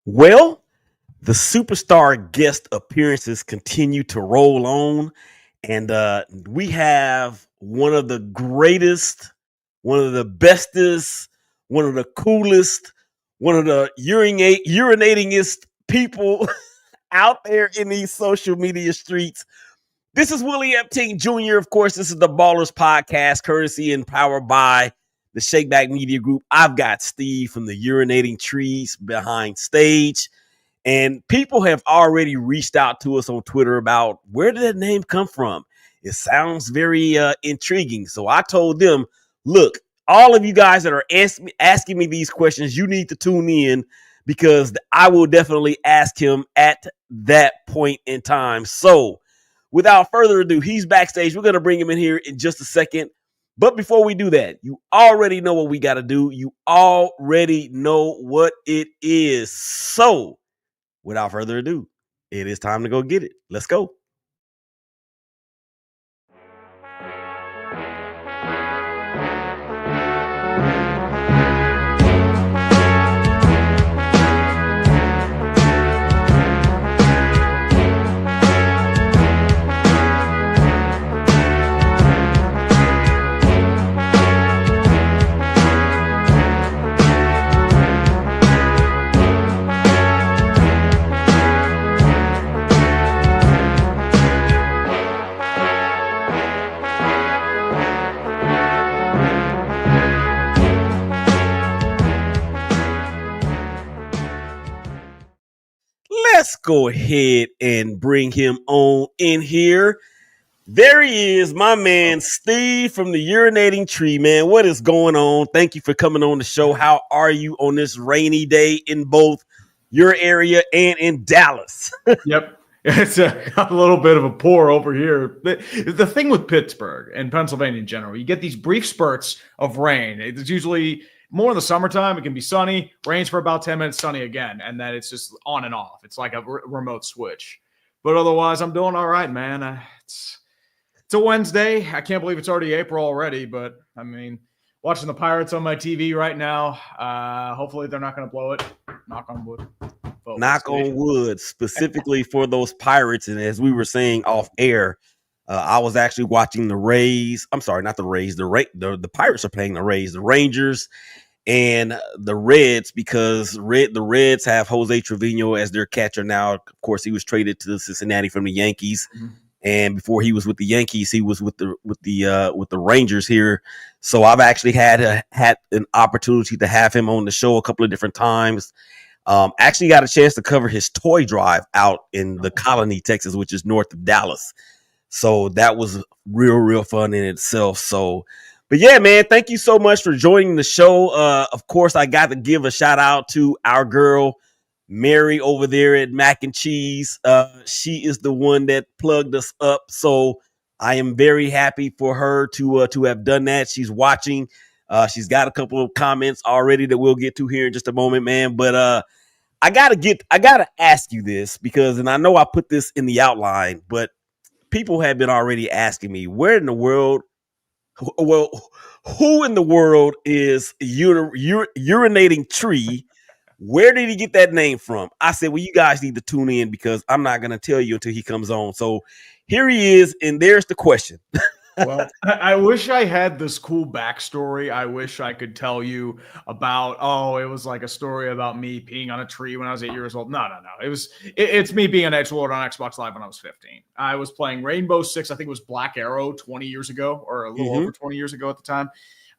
Well, the superstar guest appearances continue to roll on, and we have one of the greatest, one of the bestest, one of the coolest, one of the urinatingest people out there in these social media streets. This is Willie Epting Jr. Of course, this is the Ballers Podcast, courtesy and powered by the ShakeBack Media Group. I've got Steve from the Urinating Trees behind stage. And people have already reached out to us on Twitter about where did that name come from? It sounds very intriguing. So I told them, look, all of you guys that are asking me these questions, you need to tune in because I will definitely ask him at that point in time. So without further ado, he's backstage. We're going to bring him in here in just a second. But before we do that, you already know what we got to do. You already know what it is. So without further ado, it is time to go get it. Let's go. Let's go ahead and bring him on in here. There he is, my man Steve from the Urinating Tree. Man, what is going on? Thank you for coming on the show. How are you on this rainy day in both your area and in Dallas? Yep. It's a little bit of a pour over here. The thing with Pittsburgh and Pennsylvania in general, you get these brief spurts of rain. It's usually more in the summertime. It can be sunny, rains for about 10 minutes, sunny again, and then it's just on and off. It's like a remote switch. But otherwise, I'm doing all right, man. It's a Wednesday. I can't believe it's already April already, but I mean, watching the Pirates on my TV right now. Hopefully they're not going to blow it. Knock on wood. Knock on wood, specifically for those Pirates. And as we were saying off air, I was actually watching the Rays. I'm sorry, not the Rays. The Pirates are playing the Rays, the Rangers, and the Reds because the Reds have Jose Trevino as their catcher now. Of course, he was traded to Cincinnati from the Yankees. Mm-hmm. And before he was with the Yankees, he was with the Rangers here. So I've actually had an opportunity to have him on the show a couple of different times. Actually got a chance to cover his toy drive out in the Colony, Texas, which is north of Dallas. So that was real fun in itself. So, but yeah, man, thank you so much for joining the show. Of course, I got to give a shout out to our girl, Mary over there at Mac and Cheese. She is the one that plugged us up. So I am very happy for her to have done that. She's watching. She's got a couple of comments already that we'll get to here in just a moment, man. But I gotta ask you this because, and I know I put this in the outline, but people have been already asking me, where in the world, well, who in the world is Urinating Tree? Where did he get that name from? I said, well, you guys need to tune in because I'm not going to tell you until he comes on. So here he is, and there's the question. Well, I wish I had this cool backstory. I wish I could tell you about, it was like a story about me peeing on a tree when I was 8 years old. No. It's me being an edgelord on Xbox Live when I was 15. I was playing Rainbow Six. I think it was Black Arrow 20 years ago or a little over 20 years ago at the time.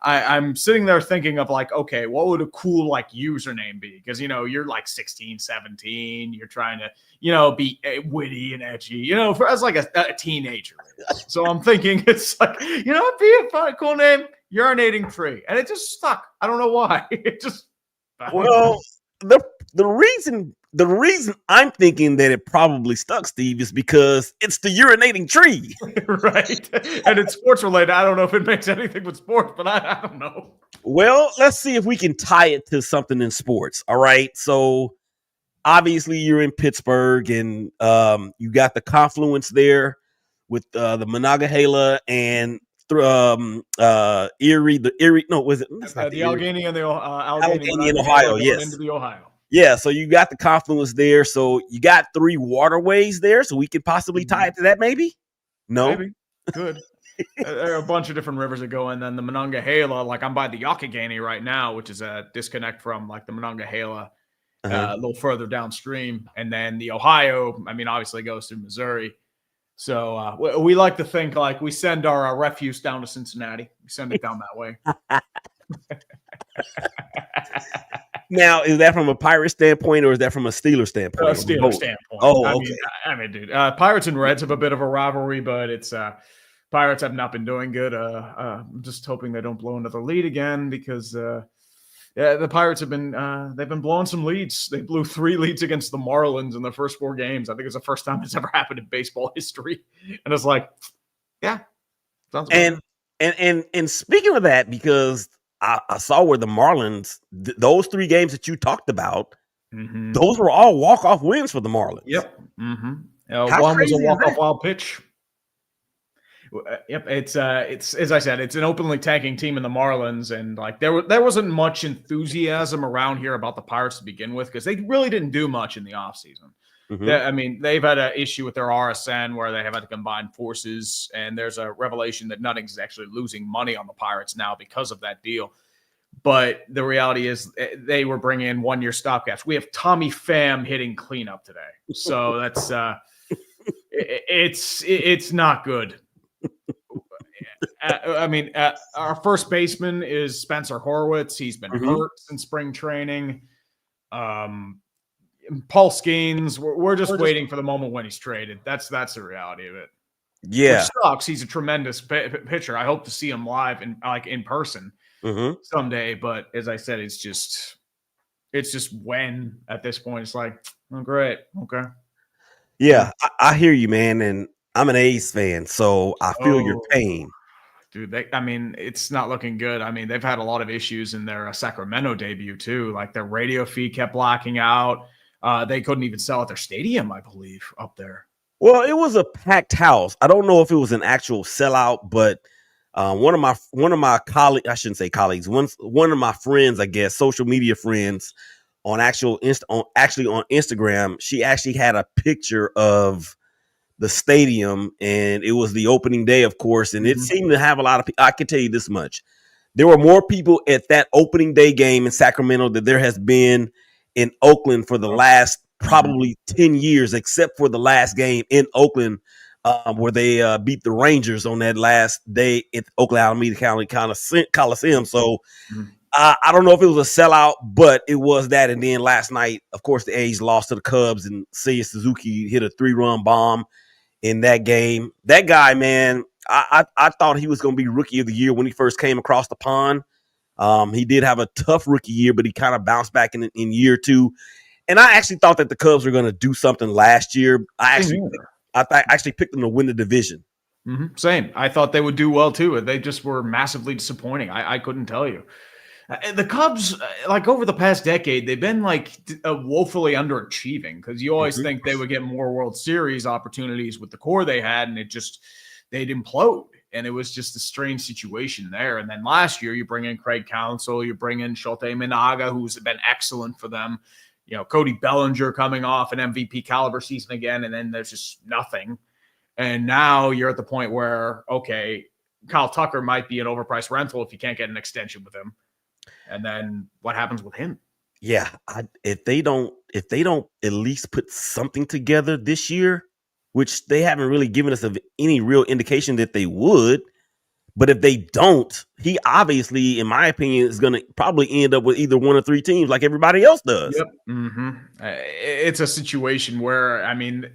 I'm sitting there thinking of like, okay, what would a cool like username be? Because, you're like 16, 17. You're trying to, be witty and edgy, as like a teenager. So I'm thinking it's like, it'd be a fun, cool name, Urinating Tree. And it just stuck. I don't know why. It just. Well, the reason I'm thinking that it probably stuck, Steve, is because it's the Urinating Tree. Right. And it's sports related. I don't know if it makes anything with sports, but I don't know. Well, let's see if we can tie it to something in sports. All right. So obviously you're in Pittsburgh and you got the confluence there with the Monongahela and Erie. The Erie, no, was it? The Allegheny and the Allegheny in Ohio, yes. Into the Ohio. Yeah, so you got the confluence there. So you got 3 waterways there, so we could possibly tie it to that, maybe? No? Maybe. Good. There are a bunch of different rivers that go in. Then the Monongahela, like I'm by the Youghiogheny right now, which is a disconnect from like the Monongahela, Uh-huh. a little further downstream. And then the Ohio, I mean, obviously goes through Missouri. So we like to think like we send our refuse down to Cincinnati. We send it down that way. Now, is that from a Pirate standpoint or is that from a Steeler standpoint? Steeler standpoint. Oh, okay. I mean, dude, Pirates and Reds have a bit of a rivalry, but it's Pirates have not been doing good. I'm just hoping they don't blow another lead again because yeah, the Pirates have been they've been blowing some leads. They blew 3 leads against the Marlins in the first 4 games. I think it's the first time it's ever happened in baseball history. And it's like, yeah, sounds good. And speaking of that, because I saw where the Marlins, those 3 games that you talked about, those were all walk-off wins for the Marlins. Yep. How One was crazy a is walk-off that? wild pitch. Yep, it's as I said, it's an openly tanking team in the Marlins, and like there wasn't much enthusiasm around here about the Pirates to begin with because they really didn't do much in the offseason. I mean, they've had an issue with their RSN where they have had to combine forces, and there's a revelation that Nuttings is actually losing money on the Pirates now because of that deal. But the reality is they were bringing in 1-year stopgaps. We have Tommy Pham hitting cleanup today, so that's it's not good. I mean, our first baseman is Spencer Horwitz. He's been hurt since spring training. Paul Skeens, we're just waiting for the moment when he's traded. That's the reality of it. Yeah. Which sucks. He's a tremendous pitcher. I hope to see him live in person someday. But as I said, it's just when at this point it's like, oh great, okay. Yeah, I hear you, man, and I'm an A's fan, so I feel your pain. Dude, I mean, it's not looking good. I mean, they've had a lot of issues in their Sacramento debut too. Like their radio feed kept blacking out. They couldn't even sell at their stadium, I believe, up there. Well, it was a packed house. I don't know if it was an actual sellout, but one of my colleagues, I shouldn't say colleagues, one of my friends, I guess, social media friends on on Instagram, she actually had a picture of the stadium, and it was the opening day, of course, and it seemed to have a lot of people. I can tell you this much. There were more people at that opening day game in Sacramento than there has been in Oakland for the last probably 10 years, except for the last game in Oakland where they beat the Rangers on that last day at Oakland Alameda County Coliseum. So I don't know if it was a sellout, but it was that. And then last night, of course, the A's lost to the Cubs, and Seiya Suzuki hit a 3-run bomb in that game. That guy, man, I thought he was going to be Rookie of the Year when he first came across the pond. He did have a tough rookie year, but he kind of bounced back in year 2. And I actually thought that the Cubs were going to do something last year. I actually picked them to win the division. Same. I thought they would do well too. They just were massively disappointing. I couldn't tell you. The Cubs, like over the past decade, they've been like woefully underachieving because you always think they would get more World Series opportunities with the core they had, and they'd implode. And it was just a strange situation there. And then last year, you bring in Craig Counsell, you bring in Shohei Minaga, who's been excellent for them. You know, Cody Bellinger coming off an MVP caliber season again, and then there's just nothing. And now you're at the point where, okay, Kyle Tucker might be an overpriced rental if you can't get an extension with him. And then what happens with him? Yeah, if they don't at least put something together this year, which they haven't really given us any real indication that they would. But if they don't, he obviously, in my opinion, is going to probably end up with either 1 or 3 teams like everybody else does. Yep. It's a situation where, I mean,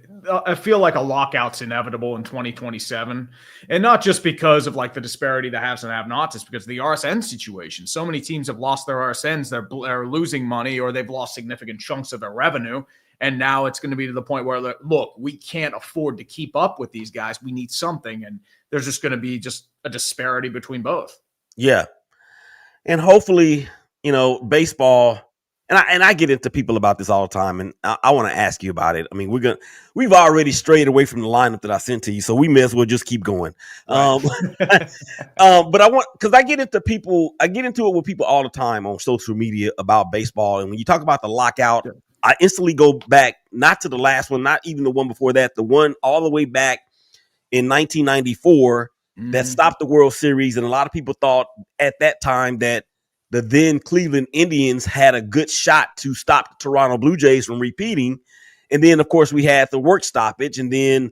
I feel like a lockout's inevitable in 2027. And not just because of like the disparity that haves and have-nots, it's because of the RSN situation. So many teams have lost their RSNs. They're losing money, or they've lost significant chunks of their revenue. And now it's going to be to the point where, look, we can't afford to keep up with these guys. We need something. And there's just going to be just a disparity between both. Yeah. And hopefully, baseball and I get into people about this all the time, and I want to ask you about it. I mean, we've already strayed away from the lineup that I sent to you, so we may as well just keep going. Right. But because I get into it with people all the time on social media about baseball, and when you talk about the lockout, Sure. I instantly go back not to the last one, not even the one before that, the one all the way back in 1994 that stopped the World Series, and a lot of people thought at that time that the then Cleveland Indians had a good shot to stop the Toronto Blue Jays from repeating. And then, of course, we had the work stoppage. And then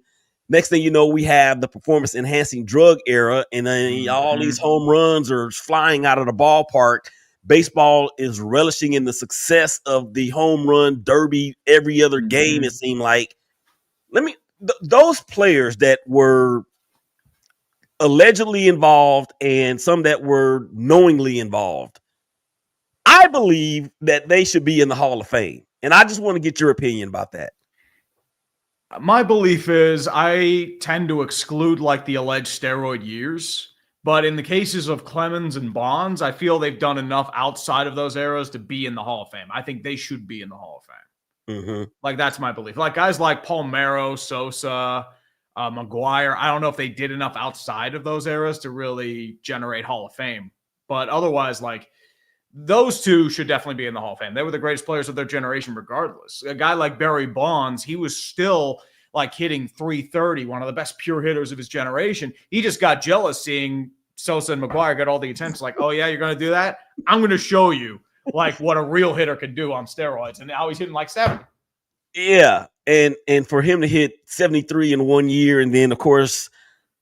next thing you know, we have the performance enhancing drug era. And then all these home runs are flying out of the ballpark. Baseball is relishing in the success of the home run derby every other game. It seemed like, those players that were allegedly involved and some that were knowingly involved, I believe that they should be in the Hall of Fame. And I just want to get your opinion about that. My belief is I tend to exclude like the alleged steroid years. But in the cases of Clemens and Bonds, I feel they've done enough outside of those eras to be in the Hall of Fame. I think they should be in the Hall of Fame. Like, that's my belief. Like, guys like Palmeiro, Sosa, McGuire, I don't know if they did enough outside of those eras to really generate Hall of Fame. But otherwise, like, those two should definitely be in the Hall of Fame. They were the greatest players of their generation regardless. A guy like Barry Bonds, he was still like hitting 330, one of the best pure hitters of his generation. He just got jealous seeing Sosa and McGuire get all the attention. Like, oh yeah, you're going to do that? I'm going to show you like what a real hitter can do on steroids. And now he's hitting like 70. Yeah. And for him to hit 73 in 1 year, and then of course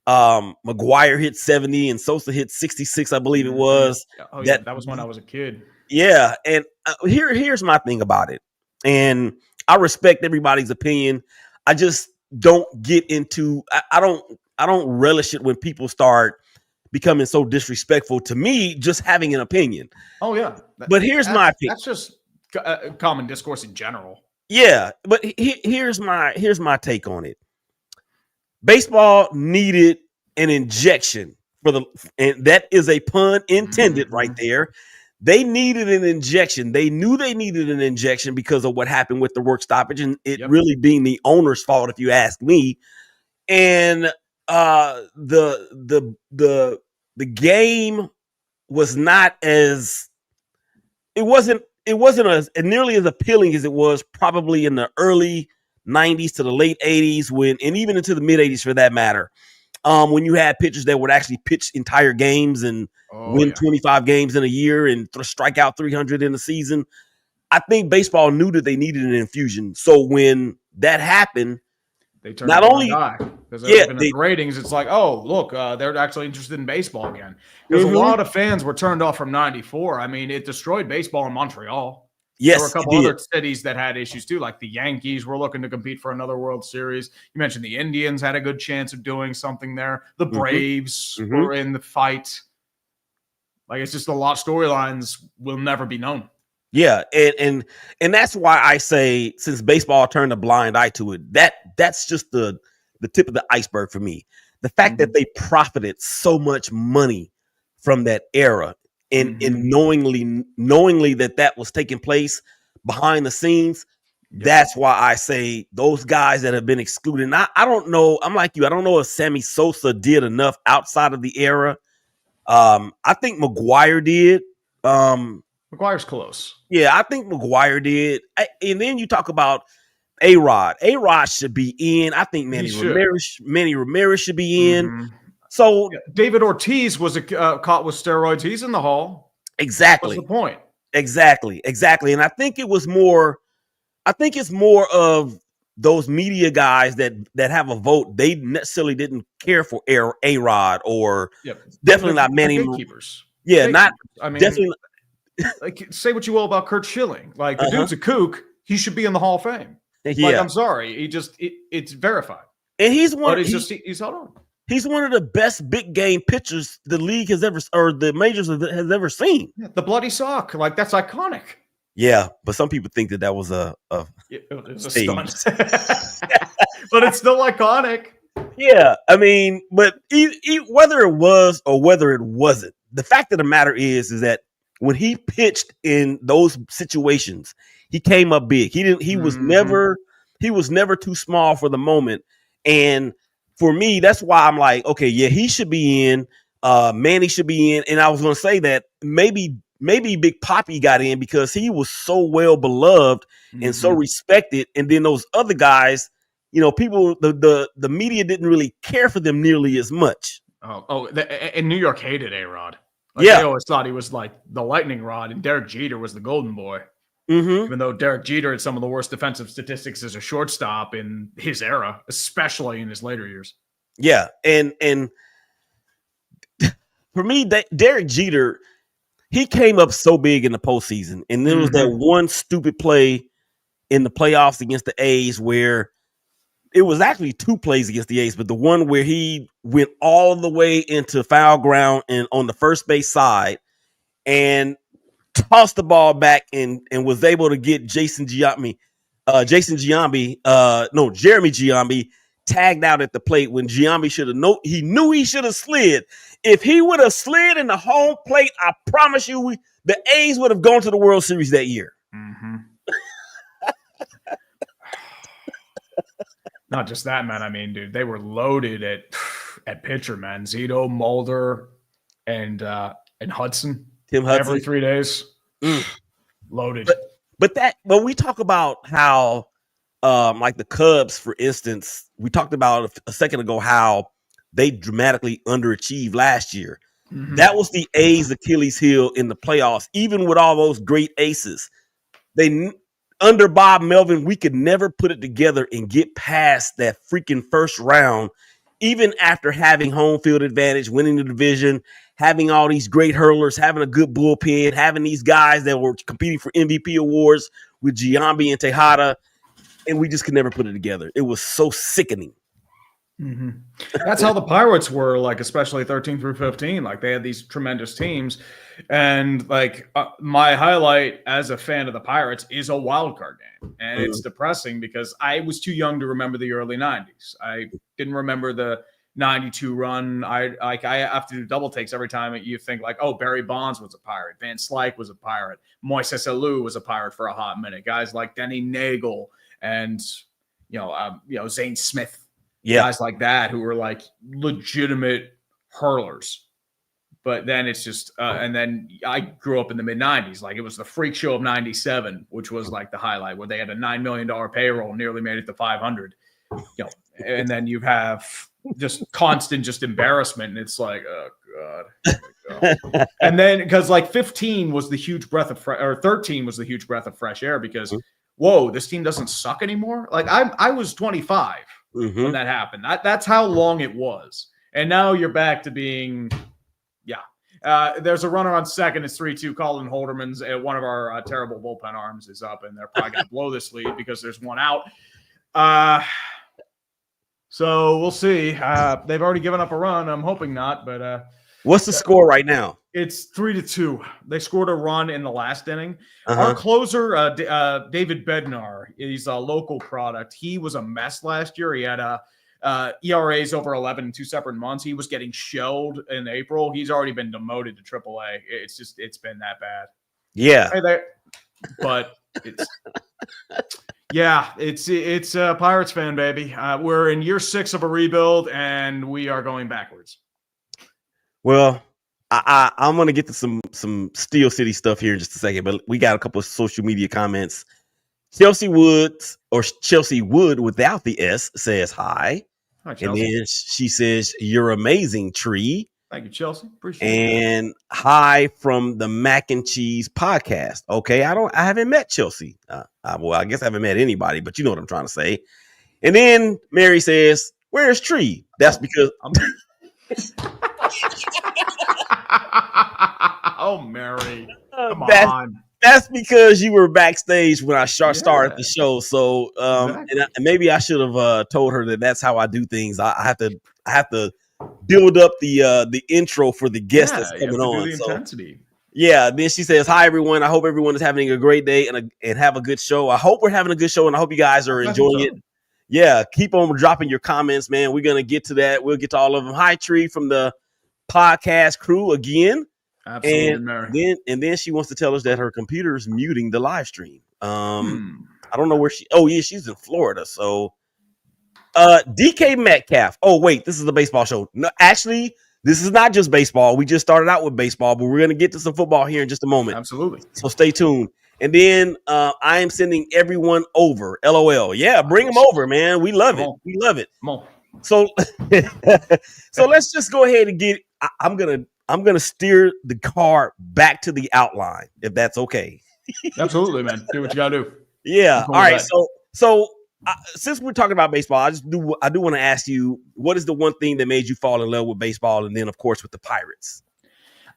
McGuire hit 70 and Sosa hit 66, I believe it was. Oh yeah, that was when I was a kid. Yeah. And here's my thing about it. And I respect everybody's opinion. I just don't get into, I don't relish it when people start becoming so disrespectful to me just having an opinion. Oh yeah. But here's my opinion. That's just common discourse in general. Yeah, but here's my take on it. Baseball needed an injection and that is a pun intended right there. They needed an injection. They knew they needed an injection because of what happened with the work stoppage, and it really being the owner's fault, if you ask me. And the game was not as it wasn't as nearly as appealing as it was probably in the early 90s to the late 80s and even into the mid 80s for that matter. When you had pitchers that would actually pitch entire games and win 25 games in a year and strike out 300 in a season. I think baseball knew that they needed an infusion. So when that happened, they turned not only because the ratings, it's like, oh, look, they're actually interested in baseball again. Because a lot of fans were turned off from 94. I mean, it destroyed baseball in Montreal. Yes, there were a couple other cities that had issues too, like the Yankees were looking to compete for another World Series. You mentioned the Indians had a good chance of doing something there. The Braves were in the fight. Like, it's just a lot of storylines will never be known. Yeah, and that's why I say, since baseball turned a blind eye to it, that's just the tip of the iceberg for me. The fact that they profited so much money from that era. And knowingly that was taking place behind the scenes, that's why I say those guys that have been excluded. I don't know. I'm like you. I don't know if Sammy Sosa did enough outside of the era. I think McGuire did. McGuire's close. Yeah, I think McGuire did. And then you talk about A-Rod. A-Rod should be in. I think Manny Ramirez should be in. So David Ortiz was caught with steroids. He's in the Hall. Exactly. What's the point? Exactly. And I think it's more of those media guys that have a vote. They necessarily didn't care for A-Rod or definitely not Manny. Gatekeepers. Yeah, not. I mean, definitely. Like, say what you will about Curt Schilling. Like, the dude's a kook. He should be in the Hall of Fame. Yeah. Like, I'm sorry. It's verified. And he's one. But he's hold on. He's one of the best big game pitchers the league has ever, or the majors has ever seen. Yeah, the bloody sock, like, that's iconic. Yeah, but some people think that was a stunt. But it's still iconic. Yeah, I mean, but whether it was or whether it wasn't, the fact of the matter is that when he pitched in those situations, he came up big. He was never too small for the moment. And for me, that's why I'm like, okay, yeah, he should be in. Manny should be in. And I was going to say that maybe Big Papi got in because he was so well beloved and so respected. And then those other guys, people, the media didn't really care for them nearly as much. And New York hated A-Rod. They always thought he was like the lightning rod, and Derek Jeter was the golden boy. Even though Derek Jeter had some of the worst defensive statistics as a shortstop in his era, especially in his later years. Yeah, and for me, Derek Jeter, he came up so big in the postseason, and there was that one stupid play in the playoffs against the A's where it was actually two plays against the A's, but the one where he went all the way into foul ground and on the first base side and tossed the ball back and was able to get Jeremy Giambi tagged out at the plate when Giambi he knew he should have slid. If he would have slid in the home plate, I promise you the A's would have gone to the World Series that year. Not just that, man. I mean, dude, they were loaded at pitcher, man. Zito, Mulder, and Hudson. Tim Hudson. Every 3 days. Loaded. But we talk about how like the Cubs, for instance, we talked about a second ago how they dramatically underachieved last year. That was the A's Achilles heel in the playoffs, even with all those great aces. Under Bob Melvin, we could never put it together and get past that freaking first round, even after having home field advantage, winning the division, having all these great hurlers, having a good bullpen, having these guys that were competing for MVP awards with Giambi and Tejada, and we just could never put it together. It was so sickening. That's how the Pirates were, like, especially 13 through 15. Like, they had these tremendous teams. And, like, my highlight as a fan of the Pirates is a wild card game. And it's depressing because I was too young to remember the early 90s. I didn't remember the 92 run. I have to do double takes every time you think, like, oh, Barry Bonds was a Pirate. Van Slyke was a Pirate. Moises Alou was a Pirate for a hot minute. Guys like Denny Nagel and, Zane Smith. Guys like that who were like legitimate hurlers. But then it's just, and then I grew up in the mid 90s. Like, it was the freak show of 97, which was like the highlight where they had a $9 million payroll, nearly made it to 500, and then you have just constant embarrassment. And it's like, oh God. And then, because like 15 was the huge breath of or 13 was the huge breath of fresh air because, whoa, this team doesn't suck anymore. Like I was 25. When that happened. That's how long it was. And now you're back to being, there's a runner on second. It's 3-2. Colin Holderman's one of our terrible bullpen arms is up, and they're probably going to blow this lead because there's one out. So we'll see. They've already given up a run. I'm hoping not, but what's the score right now? It's 3-2. They scored a run in the last inning. Our closer, David Bednar, he's a local product. He was a mess last year. He had ERAs over 11 in 2 separate months. He was getting shelled in April. He's already been demoted to AAA. It's been that bad. Yeah. But it's a Pirates fan, baby. We're in year 6 of a rebuild, and we are going backwards. Well, I'm going to get to some Steel City stuff here in just a second, but we got a couple of social media comments. Chelsea Wood without the S says hi. Hi, Chelsea. And then she says, "You're amazing, Tree." Thank you, Chelsea. Appreciate it. And hi from the Mac and Cheese podcast. Okay, I haven't met Chelsea. Well, I guess I haven't met anybody, but you know what I'm trying to say. And then Mary says, "Where's Tree?" That's because oh, Mary. Come on. That's because you were backstage when I started the show. So, exactly. and maybe I should have told her that that's how I do things. I have to build up the intro for the guest that's coming on. The intensity. Yeah. Then she says, "Hi everyone. I hope everyone is having a great day and have a good show. I hope we're having a good show, and I hope you guys are enjoying it." Yeah, keep on dropping your comments, man. We're gonna get to that. We'll get to all of them. Hi, Tree from the podcast crew again. Absolutely, Mary. Then she wants to tell us that her computer is muting the live stream. Hmm. I don't know where she. Oh yeah, she's in Florida. So, DK Metcalf. Oh wait, this is a baseball show. No, actually, this is not just baseball. We just started out with baseball, but we're gonna get to some football here in just a moment. Absolutely. So stay tuned. And then I am sending everyone over. LOL. Yeah, bring them over, man. We love it. We love it. Come on. So, so let's just go ahead and get. I'm gonna steer the car back to the outline, if that's okay. Absolutely, man. Do what you gotta do. Yeah. All right. So since we're talking about baseball, I do want to ask you, what is the one thing that made you fall in love with baseball, and then of course with the Pirates?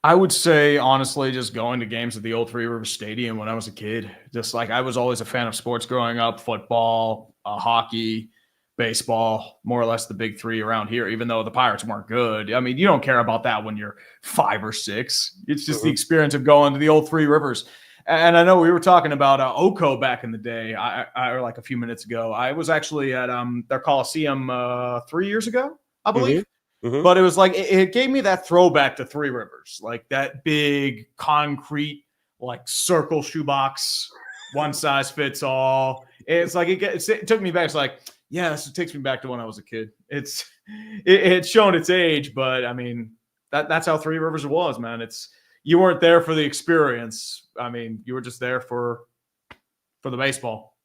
I would say, honestly, just going to games at the old Three Rivers Stadium when I was a kid. Just like I was always a fan of sports growing up, football, hockey, baseball, more or less the big three around here, even though the Pirates weren't good. I mean, you don't care about that when you're 5 or 6. It's just the experience of going to the old Three Rivers. And I know we were talking about Oko back in the day, or like a few minutes ago. I was actually at their Coliseum 3 years ago, I believe. But it was like it gave me that throwback to Three Rivers, like that big concrete, like circle shoebox, one size fits all. It's like it took me back. It's like, yes, it takes me back to when I was a kid. It's shown its age, but I mean that's how Three Rivers was, man. You weren't there for the experience. I mean, you were just there for the baseball.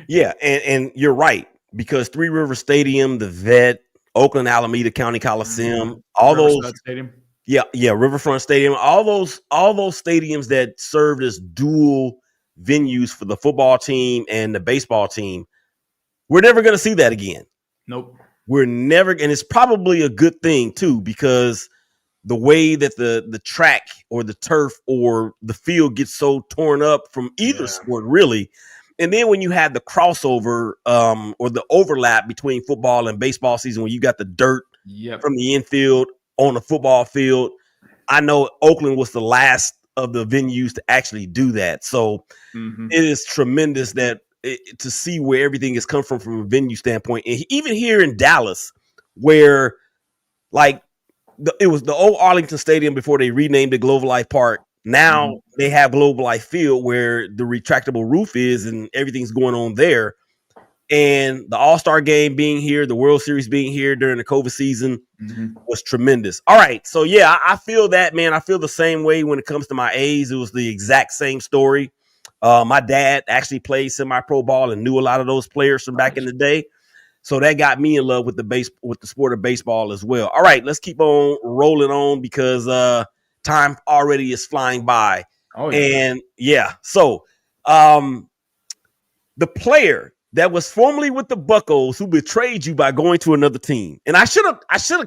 Yeah, and you're right, because Three River Stadium, the Vet, Oakland Alameda County Coliseum, all Riverside those Stadium. Yeah, Riverfront Stadium, all those stadiums that served as dual venues for the football team and the baseball team. We're never going to see that again. Nope. We're never, and it's probably a good thing too, because the way that the track or the turf or the field gets so torn up from either sport, really. And then when you have the crossover or the overlap between football and baseball season, when you got the dirt from the infield on the football field, I know Oakland was the last of the venues to actually do that. So it is tremendous to see where everything has come from a venue standpoint. And even here in Dallas, where like it was the old Arlington Stadium before they renamed it Global Life Park. Now they have Global Life Field where the retractable roof is and everything's going on there. And the All-Star game being here, the World Series being here during the COVID season was tremendous. All right. So, yeah, I feel that, man. I feel the same way when it comes to my A's. It was the exact same story. My dad actually played semi-pro ball and knew a lot of those players from back in the day. So that got me in love with the sport of baseball as well. All right, let's keep on rolling on because time already is flying by. Oh, yeah. And yeah, so the player that was formerly with the Buccos who betrayed you by going to another team. And I should have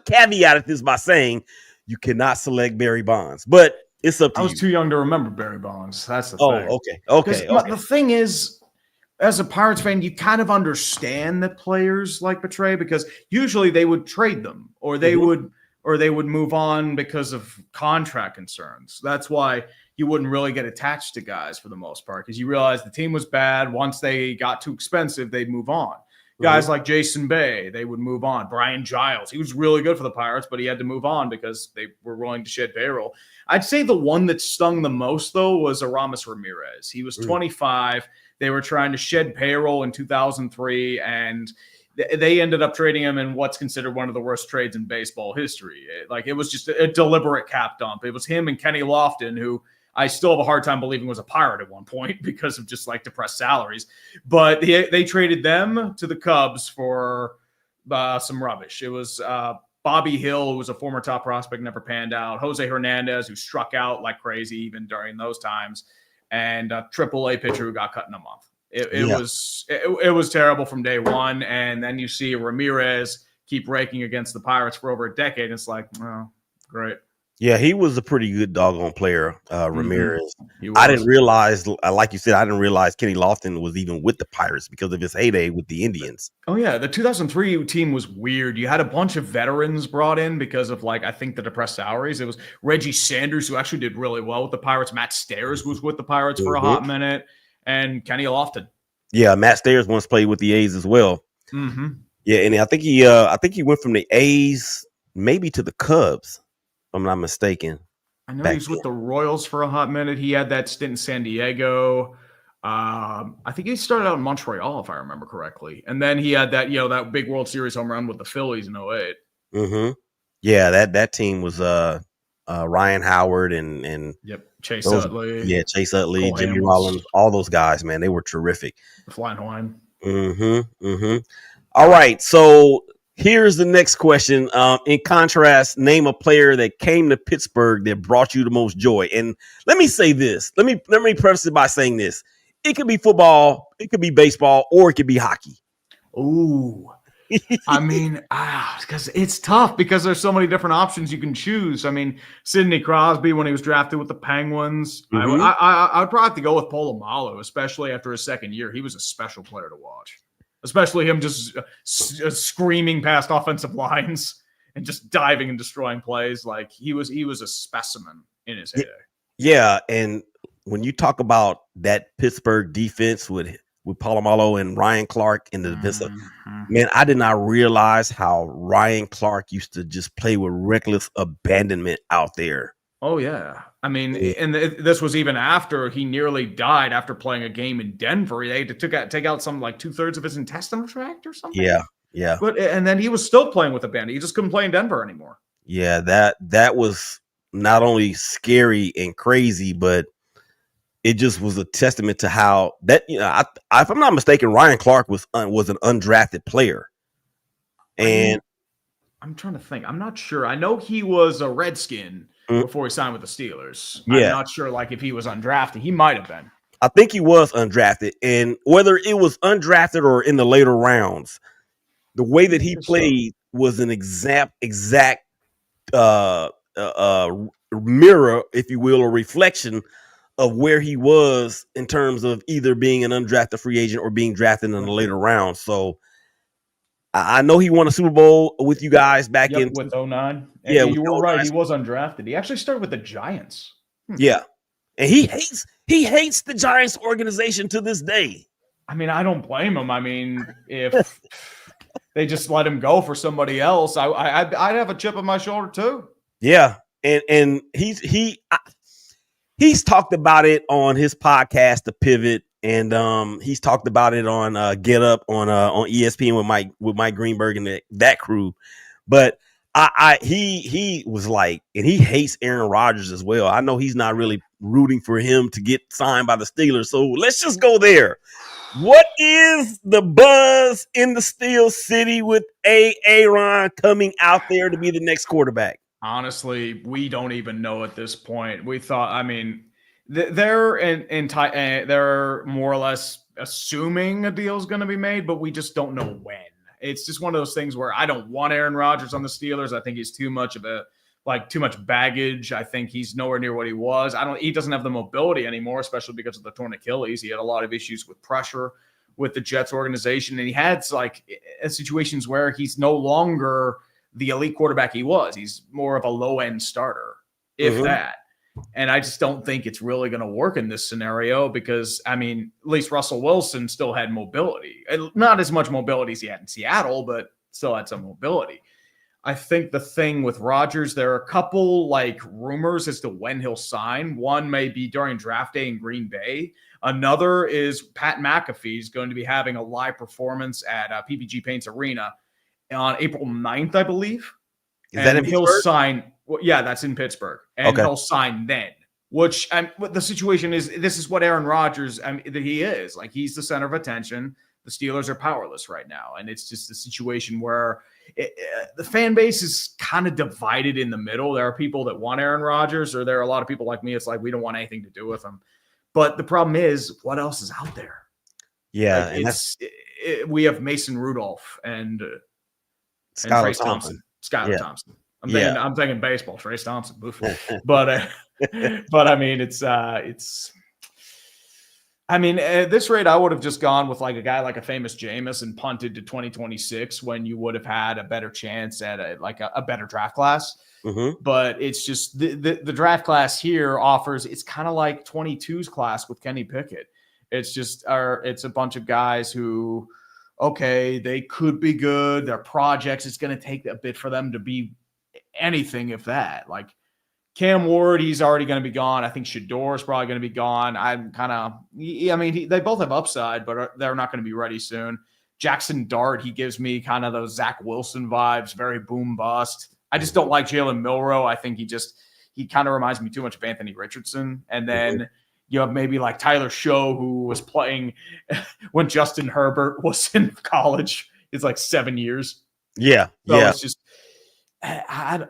caveated this by saying you cannot select Barry Bonds, but it's up to you. I was too young to remember Barry Bonds. That's the thing. Okay. The thing is, as a Pirates fan, you kind of understand that players like betray because usually they would trade them or they would move on because of contract concerns. That's why you wouldn't really get attached to guys for the most part because you realize the team was bad. Once they got too expensive, they'd move on. Guys like Jason Bay, they would move on. Brian Giles, he was really good for the Pirates, but he had to move on because they were willing to shed payroll. I'd say the one that stung the most, though, was Aramis Ramirez. He was 25. They were trying to shed payroll in 2003, and they ended up trading him in what's considered one of the worst trades in baseball history. It was just a deliberate cap dump. It was him and Kenny Lofton, who I still have a hard time believing was a Pirate at one point because of just like depressed salaries. But they traded them to the Cubs for some rubbish. It was Bobby Hill, who was a former top prospect, never panned out. Jose Hernandez, who struck out like crazy even during those times. And a AAA pitcher who got cut in a month. It was terrible from day one. And then you see Ramirez keep raking against the Pirates for over a decade. And it's like, oh, great. Yeah, he was a pretty good doggone player, Ramirez. I didn't realize, like you said, Kenny Lofton was even with the Pirates because of his heyday with the Indians. Oh, yeah. The 2003 team was weird. You had a bunch of veterans brought in because of, I think the depressed salaries. It was Reggie Sanders, who actually did really well with the Pirates. Matt Stairs was with the Pirates for a hot minute. And Kenny Lofton. Yeah, Matt Stairs once played with the A's as well. Yeah, and I think he went from the A's maybe to the Cubs. I'm not mistaken. I know he back was then. with the Royals for a hot minute. He had that stint in San Diego. I think he started out in Montreal, if I remember correctly. And then he had that, that big World Series home run with the Phillies in 08. Mm-hmm. Yeah, that team was Ryan Howard and Yep. Chase those Utley, Chase Utley, Cole Jimmy Hamels, Rollins, all those guys, man, they were terrific. Flying Hawaiian. Mm-hmm. Mm-hmm. All right, so here's the next question. In contrast, name a player that came to Pittsburgh that brought you the most joy. And let me say this. Let me preface it by saying this. It could be football, it could be baseball, or it could be hockey. Ooh. I mean, because it's tough because there's so many different options you can choose. I mean, Sidney Crosby when he was drafted with the Penguins, Mm-hmm. I'd probably have to go with Polamalu, especially after his second year. He was a special player to watch, especially him just screaming past offensive lines and just diving and destroying plays. Like he was a specimen in his heyday. Yeah, and when you talk about that Pittsburgh defense with Polamalu and Ryan Clark in the defense, man, I did not realize how Ryan Clark used to just play with reckless abandonment out there. Oh yeah, I mean, Yeah. and this was even after he nearly died after playing a game in Denver. They had to take out some like 2/3 of his intestinal tract or something. Yeah, But and then he was still playing with a band. He just couldn't play in Denver anymore. yeah. That was not only scary and crazy, but it just was a testament to how that if I'm not mistaken, Ryan Clark was an undrafted player, I and mean, I'm trying to think. I'm not sure. I know he was a Redskin mm, before he signed with the Steelers. I'm yeah, not sure, like if he was undrafted. He might have been. I think he was undrafted, and whether it was undrafted or in the later rounds, the way that he So played was an exact uh, mirror, if you will, or reflection of where he was in terms of either being an undrafted free agent or being drafted in the later rounds. So I know he won a Super Bowl with you guys back yep, in with 09. And yeah with you the were right. 09. He was undrafted. He actually started with the Giants. Yeah, and he hates the Giants organization to this day. I mean, I don't blame him. I mean, if they just let him go for somebody else, I'd have a chip on my shoulder too. Yeah, and he's talked about it on his podcast, The Pivot, and he's talked about it on Get Up on ESPN with Mike Greenberg and that crew. But he was like, and he hates Aaron Rodgers as well. I know he's not really rooting for him to get signed by the Steelers. So let's just go there. What is the buzz in the Steel City with Aaron coming out there to be the next quarterback? Honestly, we don't even know at this point. We thought, I mean, they're more or less assuming a deal is going to be made, but we just don't know when. It's just one of those things where I don't want Aaron Rodgers on the Steelers. I think he's too much baggage. I think he's nowhere near what he was. He doesn't have the mobility anymore, especially because of the torn Achilles. He had a lot of issues with pressure with the Jets organization, and he had like situations where he's no longer the elite quarterback he was. He's more of a low-end starter, if that. And I just don't think it's really going to work in this scenario because, I mean, at least Russell Wilson still had mobility. Not as much mobility as he had in Seattle, but still had some mobility. I think the thing with Rodgers, there are a couple like rumors as to when he'll sign. One may be during draft day in Green Bay. Another is Pat McAfee is going to be having a live performance at PPG Paints Arena on April 9th, I believe. Is that in And he'll Pittsburgh? sign. Well, yeah, that's in Pittsburgh. And he'll sign then. Which the situation is, this is what Aaron Rodgers, he is. Like, he's the center of attention. The Steelers are powerless right now. And it's just a situation where the fan base is kind of divided in the middle. There are people that want Aaron Rodgers, or there are a lot of people like me. It's like, we don't want anything to do with him. But the problem is, what else is out there? Yeah, like, and we have Mason Rudolph and Trace Thompson. Skylar Thompson. I'm thinking baseball, Trace Thompson. But I mean, at this rate, I would have just gone with like a guy like a famous Jameis and punted to 2026 when you would have had a better chance at a better draft class. But it's just the draft class here offers, it's kind of like 22's class with Kenny Pickett. It's just it's a bunch of guys who, okay, they could be good. They're projects. It's going to take a bit for them to be anything, if that. Like, Cam Ward, he's already going to be gone. I think Shador is probably going to be gone. I'm kind of, I mean, they both have upside, but they're not going to be ready soon. Jackson Dart, he gives me kind of those Zach Wilson vibes, very boom bust. I just don't like Jalen Milroe. I think he kind of reminds me too much of Anthony Richardson. And then you have maybe like Tyler Show, who was playing when Justin Herbert was in college. It's like 7 years. Yeah. So yeah. it's just, I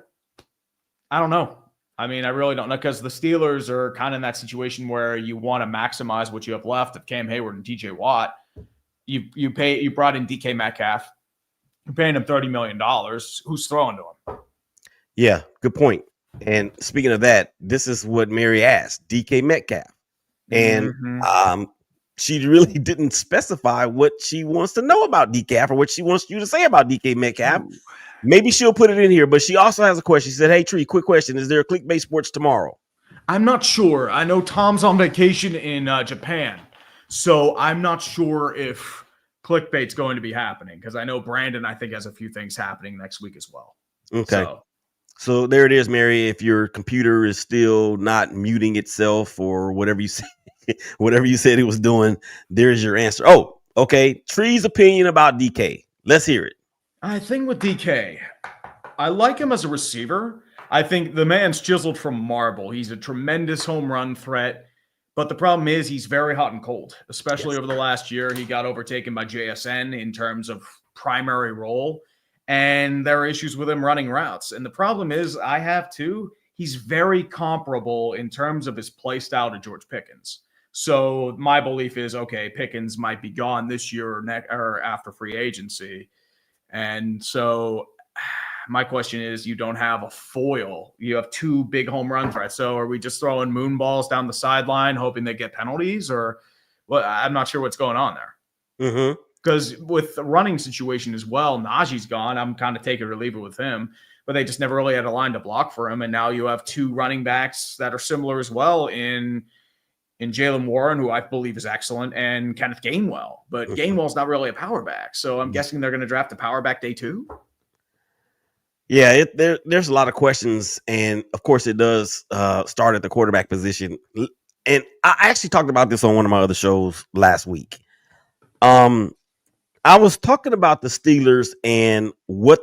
don't know. I mean, I really don't know, because the Steelers are kind of in that situation where you want to maximize what you have left of Cam Hayward and TJ Watt. You brought in DK Metcalf. You're paying him $30 million. Who's throwing to him? Yeah, good point. And speaking of that, this is what Mary asked, DK Metcalf. And she really didn't specify what she wants to know about DK or what she wants you to say about DK Metcalf. Ooh. Maybe she'll put it in here, but she also has a question. She said, hey, Tree, quick question. Is there a Clickbait Sports tomorrow? I'm not sure. I know Tom's on vacation in Japan, so I'm not sure if Clickbait's going to be happening, because I know Brandon, I think, has a few things happening next week as well. Okay. So there it is, Mary. If your computer is still not muting itself or whatever you said, whatever you said it was doing, there's your answer. Oh, okay. Tree's opinion about DK. Let's hear it. I think with DK, I like him as a receiver. I think the man's chiseled from marble. He's a tremendous home run threat. But the problem is he's very hot and cold, especially over the last year. He got overtaken by JSN in terms of primary role. And there are issues with him running routes. And the problem is, I have too, he's very comparable in terms of his play style to George Pickens. So my belief is, okay, Pickens might be gone this year or after free agency. And so my question is, you don't have a foil. You have two big home run threats. So are we just throwing moon balls down the sideline, hoping they get penalties? Or well, I'm not sure what's going on there. Because with the running situation as well, Najee's gone. I'm kind of take it or leave it with him. But they just never really had a line to block for him. And now you have two running backs that are similar as well in Jaylen Warren, who I believe is excellent, and Kenneth Gainwell. But Gainwell's not really a power back. So I'm guessing they're going to draft a power back day 2. Yeah, there's a lot of questions. And, of course, it does start at the quarterback position. And I actually talked about this on one of my other shows last week. I was talking about the Steelers and what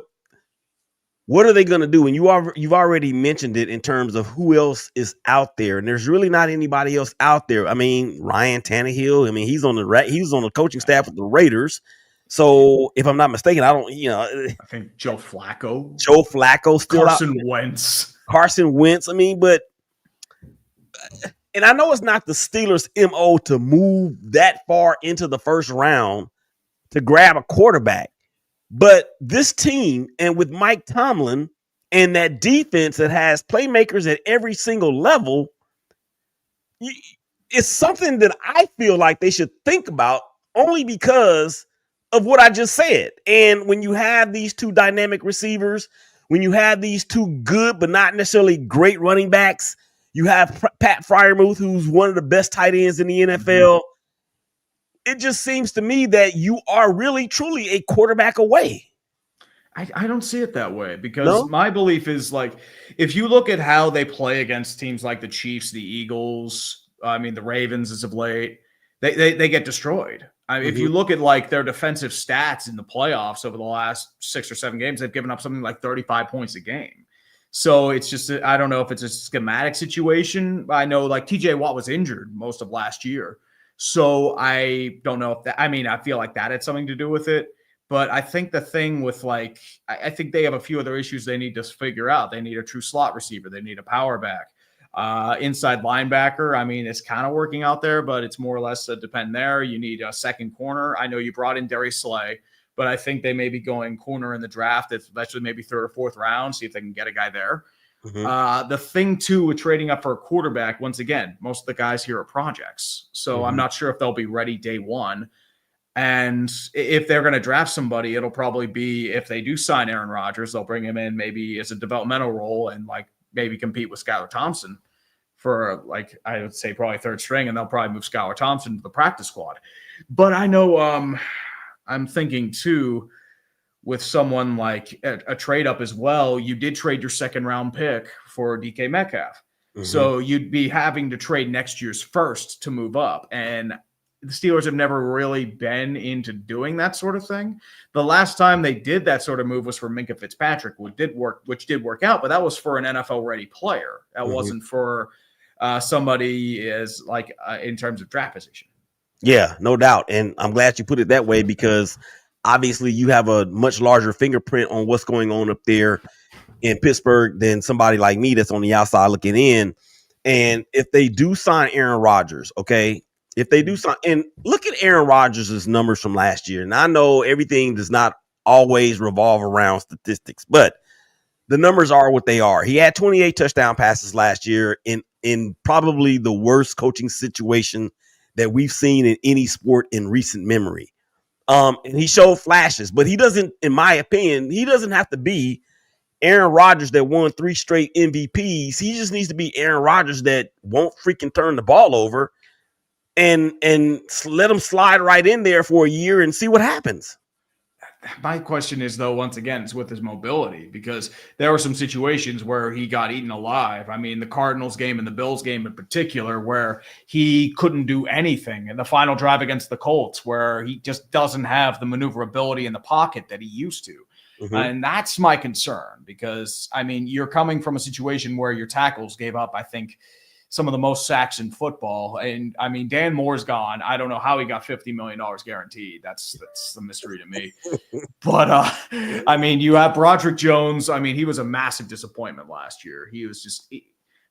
are they going to do? And you've already mentioned it in terms of who else is out there, and there's really not anybody else out there. I mean, Ryan Tannehill. I mean, he's on the coaching staff with the Raiders. So if I'm not mistaken, I think Joe Flacco still Carson Wentz. I mean, and I know it's not the Steelers' MO to move that far into the first round to grab a quarterback. But this team, and with Mike Tomlin and that defense that has playmakers at every single level, it's something that I feel like they should think about, only because of what I just said. And when you have these two dynamic receivers, when you have these two good but not necessarily great running backs, you have Pat Freiermuth, who's one of the best tight ends in the NFL. It just seems to me that you are really, truly a quarterback away. I don't see it that way, because my belief is, like, if you look at how they play against teams like the Chiefs, the Eagles, I mean, the Ravens as of late, they get destroyed. I mean, if you look at, like, their defensive stats in the playoffs over the last 6 or 7 games, they've given up something like 35 points a game. So it's just, I don't know if it's a schematic situation. I know, like, TJ Watt was injured most of last year. So I don't know if that, I mean, I feel like that had something to do with it. But I think the thing with, like, I think they have a few other issues they need to figure out. They need a true slot receiver. They need a power back. Inside linebacker, I mean, it's kind of working out there, but it's more or less a depend there. You need a second corner. I know you brought in Darius Slay, but I think they may be going corner in the draft, especially maybe 3rd or 4th round, see if they can get a guy there. The thing, too, with trading up for a quarterback, once again, most of the guys here are projects. So I'm not sure if they'll be ready day 1. And if they're going to draft somebody, it'll probably be, if they do sign Aaron Rodgers, they'll bring him in maybe as a developmental role and, like, maybe compete with Skylar Thompson for, like, I would say probably 3rd string, and they'll probably move Skylar Thompson to the practice squad. But I know I'm thinking, too, with someone like a trade up as well, you did trade your 2nd round pick for DK Metcalf. Mm-hmm. So you'd be having to trade next year's first to move up. And the Steelers have never really been into doing that sort of thing. The last time they did that sort of move was for Minkah Fitzpatrick, which did work out, but that was for an NFL-ready player. That wasn't for somebody as like in terms of draft position. Yeah, no doubt. And I'm glad you put it that way, because obviously you have a much larger fingerprint on what's going on up there in Pittsburgh than somebody like me that's on the outside looking in. And if they do sign Aaron Rodgers, okay, if they do sign, and look at Aaron Rodgers' numbers from last year. And I know everything does not always revolve around statistics, but the numbers are what they are. He had 28 touchdown passes last year in probably the worst coaching situation that we've seen in any sport in recent memory. And he showed flashes, but he doesn't, in my opinion, he doesn't have to be Aaron Rodgers that won 3 straight MVPs. He just needs to be Aaron Rodgers that won't freaking turn the ball over and let him slide right in there for a year and see what happens. My question is, though, once again, it's with his mobility, because there were some situations where he got eaten alive. I mean, the Cardinals game and the Bills game in particular, where he couldn't do anything. In the final drive against the Colts, where he just doesn't have the maneuverability in the pocket that he used to. Mm-hmm. And that's my concern, because, I mean, you're coming from a situation where your tackles gave up, I think, some of the most sacks in football. And I mean, Dan Moore's gone. I don't know how he got $50 million guaranteed. That's a mystery to me. But I mean, you have Broderick Jones. I mean, he was a massive disappointment last year. He was just,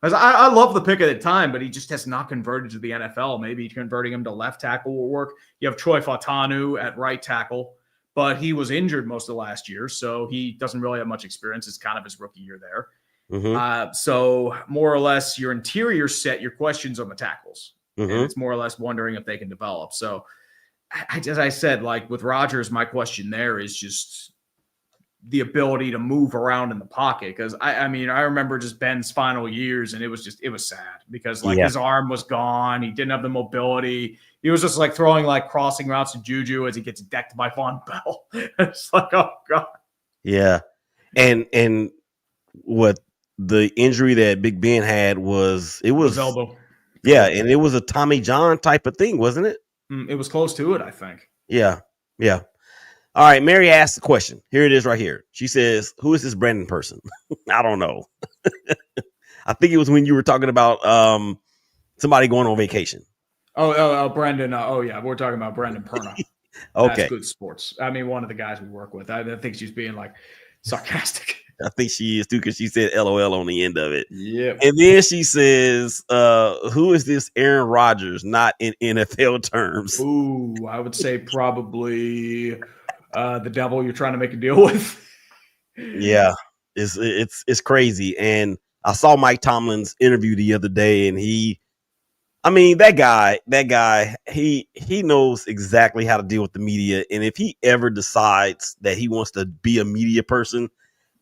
I love the pick at the time, but he just has not converted to the NFL. Maybe converting him to left tackle will work. You have Troy Fautanu at right tackle, but he was injured most of last year, so he doesn't really have much experience. It's kind of his rookie year there. Mm-hmm. So more or less your interior set, your questions on the tackles. Mm-hmm. And it's more or less wondering if they can develop. So as I said, like with Rodgers, my question there is just the ability to move around in the pocket. Cause I mean, I remember just Ben's final years, and it was sad because like his arm was gone. He didn't have the mobility. He was just like throwing like crossing routes to Juju as he gets decked by Von Bell. It's like, oh God. Yeah. And what the injury that Big Ben had was his elbow. Yeah, and it was a Tommy John type of thing, wasn't it? It was close to it, I think. Yeah. All right, Mary asked the question. Here it is right here. She says, who is this Brandon person? I don't know. I think it was when you were talking about somebody going on vacation. Oh, Brendan. We're talking about Brendan Perna. Okay. That's Good Sports. I mean, one of the guys we work with. I think she's being like sarcastic. I think she is too, because she said LOL on the end of it. Yeah. And then she says, who is this Aaron Rodgers, not in NFL terms? Ooh, I would say probably the devil you're trying to make a deal with. Yeah, it's crazy. And I saw Mike Tomlin's interview the other day, and that guy, he knows exactly how to deal with the media. And if he ever decides that he wants to be a media person,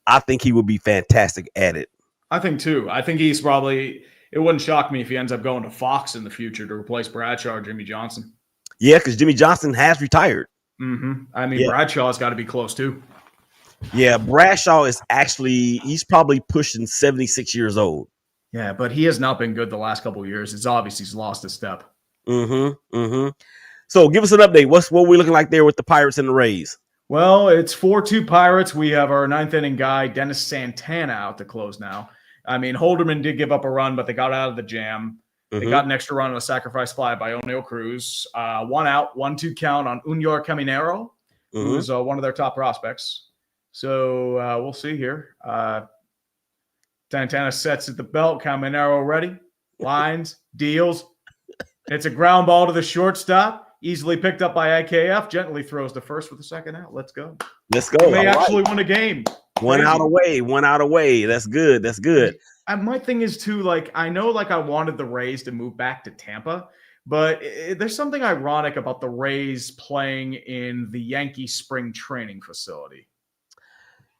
I think he would be fantastic at it. I think too. I think he's probably, it wouldn't shock me if he ends up going to Fox in the future to replace Bradshaw or Jimmy Johnson. Yeah, because Jimmy Johnson has retired. Mm-hmm. I mean, Bradshaw's got to be close too. Yeah, Bradshaw is he's probably pushing 76 years old. Yeah, but he has not been good the last couple of years. It's obvious he's lost a step. So give us an update. What we looking like there with the Pirates and the Rays? Well, it's 4-2 Pirates. We have our ninth inning guy, Dennis Santana, out to close now. I mean, Holderman did give up a run, but they got out of the jam. They got an extra run on a sacrifice fly by O'Neal Cruz. 1 out, 1-2 count on Unior Caminero, who is one of their top prospects. So we'll see here. Santana sets at the belt. Caminero ready. Lines, deals. It's a ground ball to the shortstop. Easily picked up by IKF. Gently throws the first with the second out. Let's go. They actually won a game. One out away. That's good. My thing is too, like, I know, like, I wanted the Rays to move back to Tampa, but there's something ironic about the Rays playing in the Yankee spring training facility.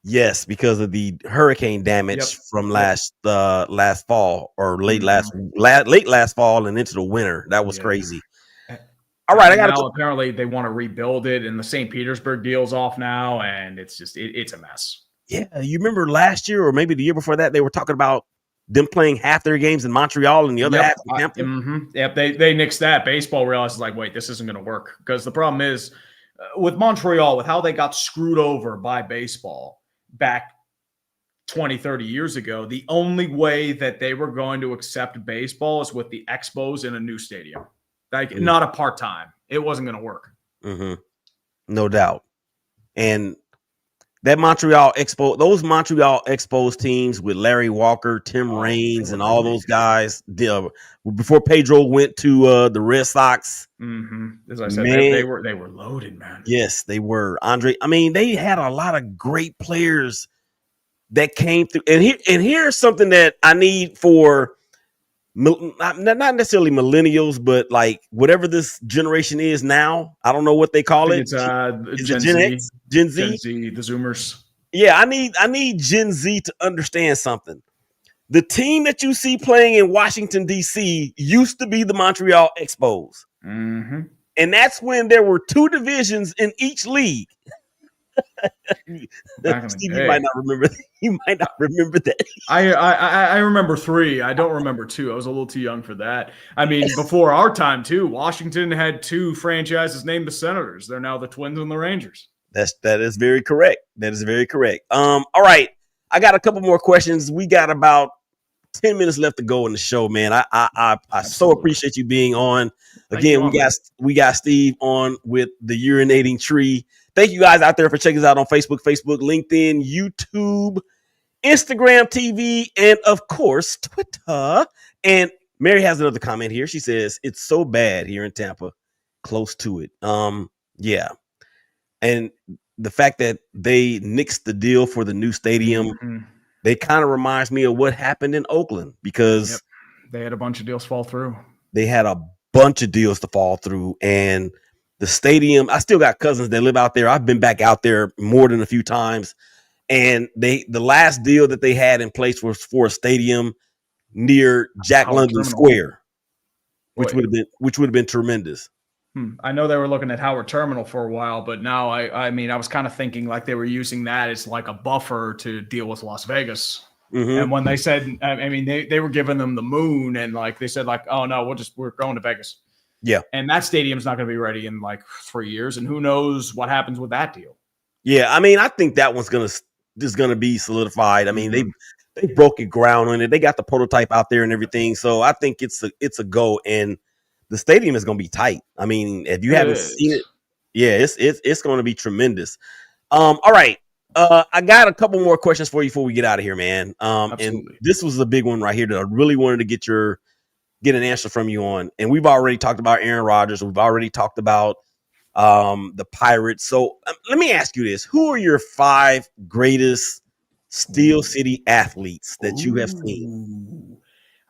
Yes, because of the hurricane damage from last fall, or late last fall and into the winter. That was crazy. All right, apparently they want to rebuild it, and the St. Petersburg deal's off now, and it's just it's a mess. Yeah, you remember last year or maybe the year before that, they were talking about them playing half their games in Montreal and the other half in Tampa. Yep, they nixed that. Baseball realizes like, wait, this isn't going to work because the problem is with Montreal, with how they got screwed over by baseball back 20, 30 years ago, the only way that they were going to accept baseball is with the Expos in a new stadium. Like, not a part-time. It wasn't going to work. No doubt. And that Montreal Expos teams with Larry Walker, Tim Raines, and all those guys, before Pedro went to the Red Sox. As I said, they were loaded, man. Yes, they were. Andre, I mean, they had a lot of great players that came through. And here's something that I need for not necessarily millennials, but like whatever this generation is now. I don't know what they call it. It's Gen Z, X, Gen Z, the Zoomers. Yeah, I need Gen Z to understand something. The team that you see playing in Washington, D.C. used to be the Montreal Expos. And that's when there were 2 divisions in each league. Steve, you might not remember that. I remember 3. I don't remember 2. I was a little too young for that. I mean, before our time, too, Washington had 2 franchises named the Senators. They're now the Twins and the Rangers. That is very correct. That is very correct. All right. I got a couple more questions. We got about 10 minutes left to go in the show, man. I so appreciate you being on. Again, we got Steve on with the Urinating Tree. Thank you guys out there for checking us out on Facebook, LinkedIn, YouTube, Instagram TV, and of course, Twitter. And Mary has another comment here. She says, it's so bad here in Tampa, close to it. Yeah. And the fact that they nixed the deal for the new stadium, they kind of reminds me of what happened in Oakland because they had a bunch of deals fall through. They had a bunch of deals to fall through, and the stadium, I still got cousins that live out there. I've been back out there more than a few times, and the last deal that they had in place was for a stadium near Jack London Square, which would have been tremendous. I know they were looking at Howard Terminal for a while, but now I mean, I was kind of thinking like they were using that as like a buffer to deal with Las Vegas. And when they said, I mean, they were giving them the moon, and like they said, like, oh no, we're going to Vegas. Yeah, and that stadium's not going to be ready in like 3 years, and who knows what happens with that deal. Yeah, I mean, I think that one's gonna be solidified. I mean, they broke ground on it. They got the prototype out there and everything, so I think it's a go. And the stadium is going to be tight. I mean, if you haven't seen it, yeah, it's going to be tremendous. All right. I got a couple more questions for you before we get out of here, man. And this was a big one right here that I really wanted to get an answer from you on. And we've already talked about Aaron Rodgers. We've already talked about the Pirates. So let me ask you this. Who are your 5 greatest Steel City athletes that you have seen?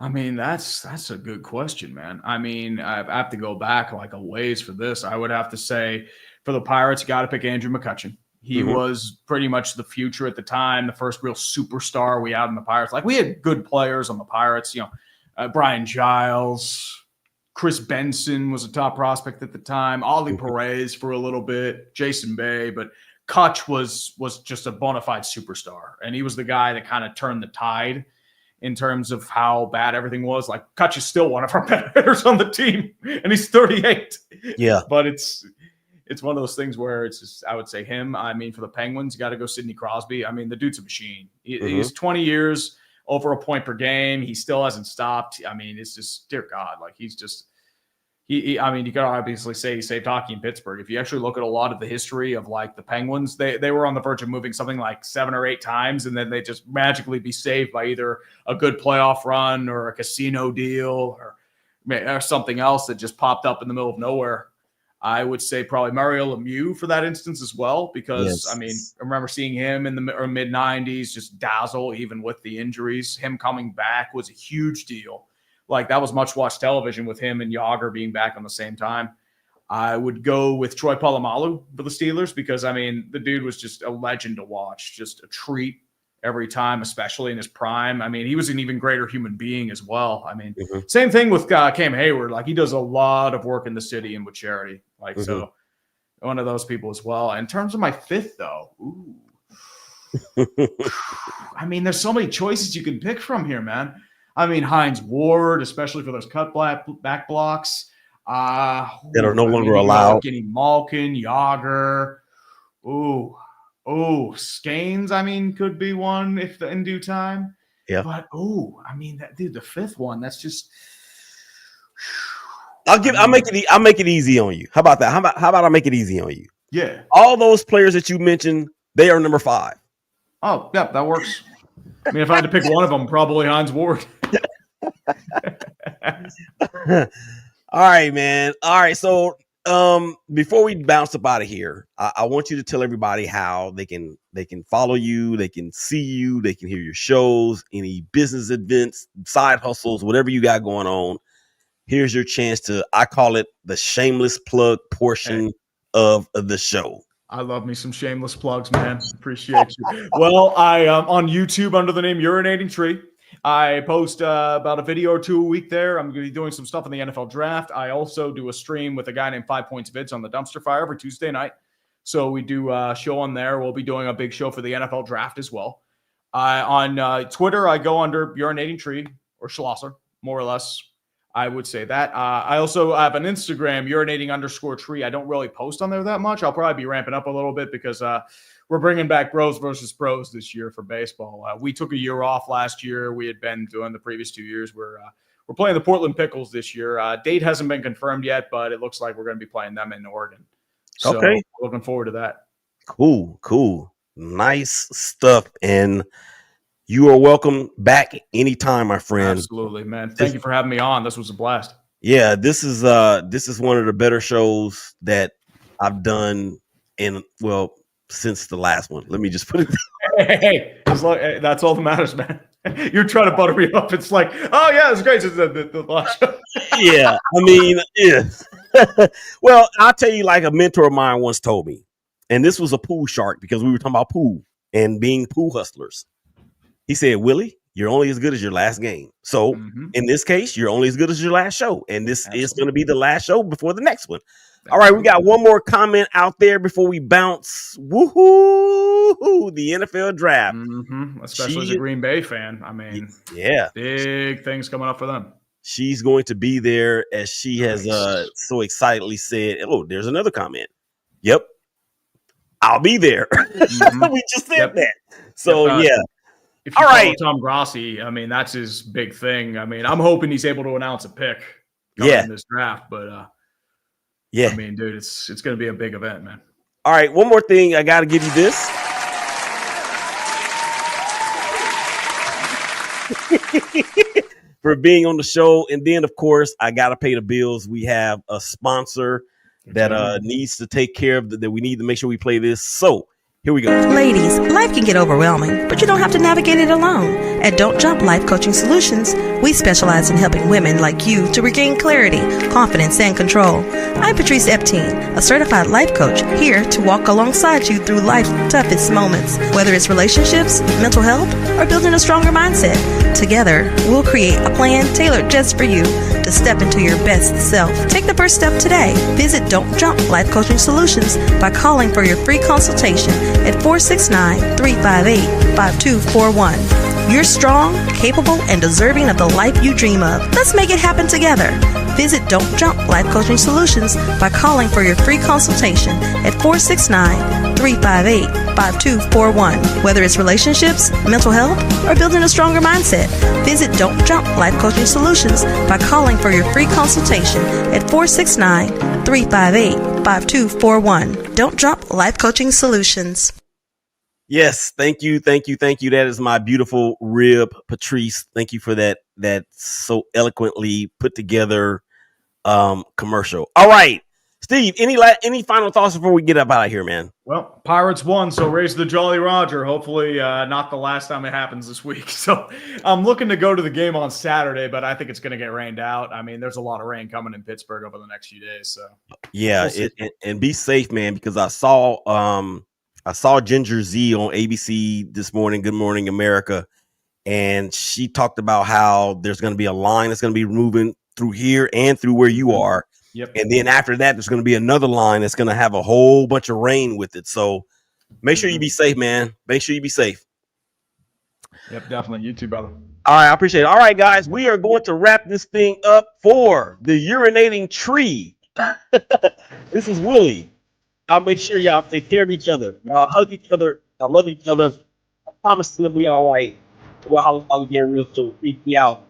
I mean, that's a good question, man. I mean, I have to go back like a ways for this. I would have to say for the Pirates, you got to pick Andrew McCutchen. He was pretty much the future at the time, the first real superstar we had in the Pirates. Like, we had good players on the Pirates, Brian Giles, Chris Benson was a top prospect at the time, Ollie Perez for a little bit, Jason Bay, but Kutch was just a bona fide superstar. And he was the guy that kind of turned the tide in terms of how bad everything was. Like, Kutch is still one of our better hitters on the team, and he's 38. Yeah. But it's one of those things where it's just, I would say him. I mean, for the Penguins, you got to go Sidney Crosby. I mean, the dude's a machine. He's 20 years, over a point per game. He still hasn't stopped. I mean, it's just, dear God, like he's just, I mean, you could obviously say he saved hockey in Pittsburgh. If you actually look at a lot of the history of like the Penguins, they were on the verge of moving something like 7 or 8 times, and then they just magically be saved by either a good playoff run or a casino deal or something else that just popped up in the middle of nowhere. I would say probably Mario Lemieux for that instance as well, because I mean, I remember seeing him in the mid 90s just dazzle even with the injuries. Him coming back was a huge deal. Like, that was much watched television with him and Yager being back on the same time. I would go with Troy Polamalu for the Steelers because, I mean, the dude was just a legend to watch, just a treat every time, especially in his prime. I mean, he was an even greater human being as well. I mean, same thing with Cam Hayward. Like, he does a lot of work in the city and with charity. Like, so one of those people as well. In terms of my 5th, though, I mean, there's so many choices you can pick from here, man. I mean, Hines Ward, especially for those back blocks. That are no I longer mean, you can go allowed. like Guinea Malkin, Yager. Scanes, I mean, could be one if in due time. Yeah. But I mean, that dude, the fifth one, that's just. I'll make it easy on you. How about that? How about I make it easy on you? Yeah. All those players that you mentioned, they are number 5. Oh, yeah, that works. I mean, if I had to pick one of them, probably Hines Ward. All right, man. All right. So before we bounce up out of here, I want you to tell everybody how they can follow you, they can see you, they can hear your shows, any business events, side hustles, whatever you got going on. Here's your chance to, I call it the shameless plug portion of the show. I love me some shameless plugs, man. Appreciate you. Well, I on YouTube under the name Urinating Tree. I post about a video or 2 a week there. I'm going to be doing some stuff in the NFL draft. I also do a stream with a guy named 5 Points Vids on the Dumpster Fire every Tuesday night. So we do a show on there. We'll be doing a big show for the NFL draft as well. On Twitter, I go under Urinating Tree or Schlosser, more or less. I would say that. I also have an Instagram, urinating_tree. I don't really post on there that much. I'll probably be ramping up a little bit because we're bringing back bros versus pros this year for baseball. We took a year off last year. We had been doing the previous 2 years. We're playing the Portland Pickles this year. Date hasn't been confirmed yet, but it looks like we're going to be playing them in Oregon. So okay. Looking forward to that. Cool. Nice stuff. And you are welcome back anytime, my friend. Absolutely, man. Thank you for having me on. This was a blast. Yeah, this is one of the better shows that I've done since the last one. Let me just put it. Hey, that's all that matters, man. You're trying to butter me up. It's like, oh yeah, it's great. It's the last show. Yeah, I mean, yeah. Well, I'll tell you, like a mentor of mine once told me, and this was a pool shark because we were talking about pool and being pool hustlers. He said, Willie, you're only as good as your last game. So in this case, you're only as good as your last show. And this is going to be the last show before the next one. All right, we got one more comment out there before we bounce. Woohoo! The NFL draft. Especially as a Green Bay fan. I mean, yeah, big things coming up for them. She's going to be there, as she has so excitedly said. Oh, there's another comment. Yep, I'll be there. We just said that. So, yeah. If you follow Tom Grossi, I mean, that's his big thing. I mean, I'm hoping he's able to announce a pick in this draft. But, I mean, dude, it's going to be a big event, man. All right, one more thing. I got to give you this. For being on the show. And then, of course, I got to pay the bills. We have a sponsor that needs to take care of that we need to make sure we play this. So, here we go. Ladies, life can get overwhelming, but you don't have to navigate it alone. At Don't Jump Life Coaching Solutions, we specialize in helping women like you to regain clarity, confidence, and control. I'm Patrice Epting, a certified life coach, here to walk alongside you through life's toughest moments. Whether it's relationships, mental health, or building a stronger mindset, together we'll create a plan tailored just for you to step into your best self. Take the first step today. Visit Don't Jump Life Coaching Solutions by calling for your free consultation at 469-358-5241. You're strong, capable, and deserving of the life you dream of. Let's make it happen together. Visit Don't Jump Life Coaching Solutions by calling for your free consultation at 469-358-5241. Whether it's relationships, mental health, or building a stronger mindset, visit Don't Jump Life Coaching Solutions by calling for your free consultation at 469-358-5241. Don't Jump Life Coaching Solutions. Yes, thank you. That is my beautiful rib, Patrice. Thank you for that so eloquently put together commercial. All right, Steve, any final thoughts before we get up out of here, man? Well, Pirates won, so raise the Jolly Roger. Hopefully not the last time it happens this week. So I'm looking to go to the game on Saturday, but I think it's going to get rained out. I mean, there's a lot of rain coming in Pittsburgh over the next few days. So yeah, and be safe, man, because I saw Ginger Z on ABC this morning, Good Morning America, and she talked about how there's going to be a line that's going to be moving through here and through where you are. Yep. And then after that, there's going to be another line that's going to have a whole bunch of rain with it. So make sure you be safe, man. Make sure you be safe. Yep, definitely. You too, brother. All right, I appreciate it. All right, guys, we are going to wrap this thing up for the urinating tree. This is Willie. I'll make sure y'all take care of each other. Y'all hug each other. Y'all love each other. I promise to be all right. Well, I'll get real soon. Freak me out.